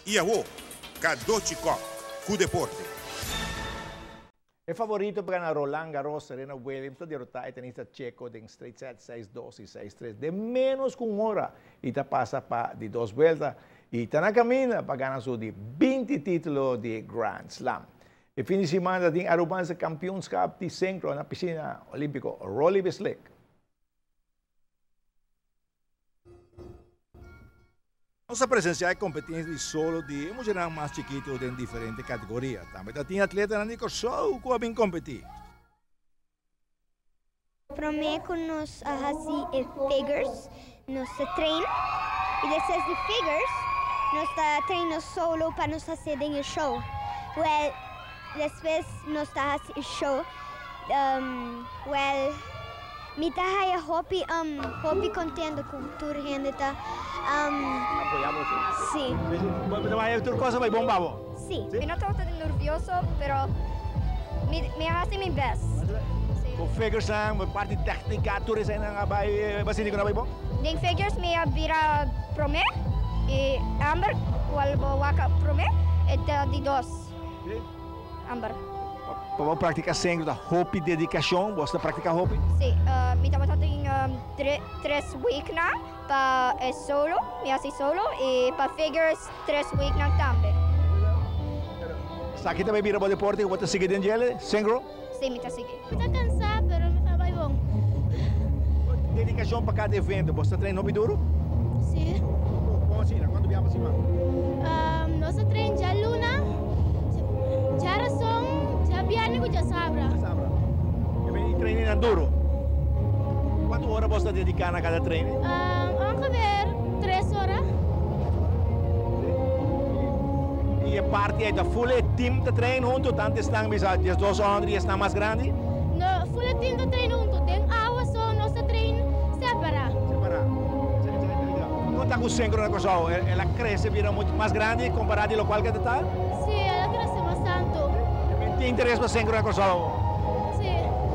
E avô, Cado Chico, com o deporte. El favorito para ganar Roland Garros, Serena Williams, derrotar al tenista checo en straight set 6-2 y 6-3 de menos que una hora y te pasa para de 2 vueltas y está en la camina para ganar su 20 títulos de Grand Slam. El fin de semana tiene Arubanza Campeonato de Centro en la piscina olímpica Rolly Bislick. Nossa presenciar competencias solo de mulheres mais chiquitos em diferentes categorias. Também tem atleta que só podem competir. Para mim, nós fazemos figures, nós treinamos e depois de figures, nós treinamos solo para nós fazer o show. Well, depois nós fazemos show. Me tá hobby contendo com tudo gente tá. Apoiamos. Sim. Mas outra coisa vai bombar, vó? Sim. Eu não estou nervioso, pero me hace mi best. O figures são parte técnica, tudo isso vai ser que não vai bom. Den figures me vira pro mim e Amber qual waka pro mim é de 2. Amber. Para praticar sempre da hobby dedicação, você pratica hobby? Sim, me estava fazendo 3 weeks na para solo, me hace solo e para figures 3 weeks na também. Aqui também vira para o deporte, você segue dentro dele, sengro? Sim, me está seguindo. Estou cansada, mas me está bom. Dedicação para cada evento, você treina hobby duro? Sim. Como assim? Quando viemos acima? Nós treinamos já luna, já razão, já biane com já sabra. E treino duro. Quantas horas você dedica a cada treino? Vamos ver 3 horas. E a parte da full team de treino junto, tanto estão as 2 anos e estão mais grandes? No, full team de treino junto, tem água só, nosso treino separado. Como está com o Sengro na coisa? Ela cresce, vira muito mais grande comparado ao local que está? Sim, ela cresce bastante. ¿Tiene interés para Sengro na coisa? Sí.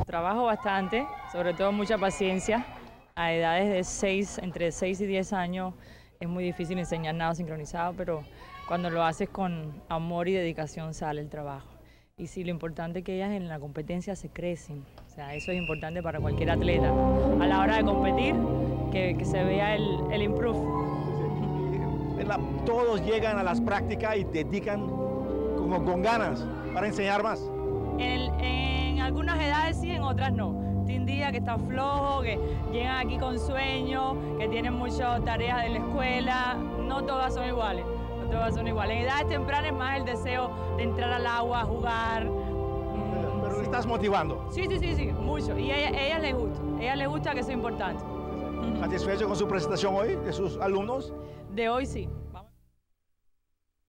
Trabajo bastante, sobre todo mucha paciencia. A edades de entre 6 y 10 años es muy difícil enseñar nada sincronizado, pero cuando lo haces con amor y dedicación sale el trabajo. Y sí, lo importante es que ellas en la competencia se crecen. O sea, eso es importante para cualquier atleta. A la hora de competir, que se vea el improve. Todos llegan a las prácticas y dedican con ganas para enseñar más. En algunas edades sí, en otras no. Tiene días que están flojos, que llegan aquí con sueños, que tienen muchas tareas de la escuela. No todas son iguales. No todas son iguales. En edades tempranas es más el deseo de entrar al agua, jugar. Pero le estás motivando. Sí, mucho. Y a ellas les gusta. A ellas les gusta, que eso es importante. ¿Satisfecho con su presentación hoy de sus alumnos? De hoy sí.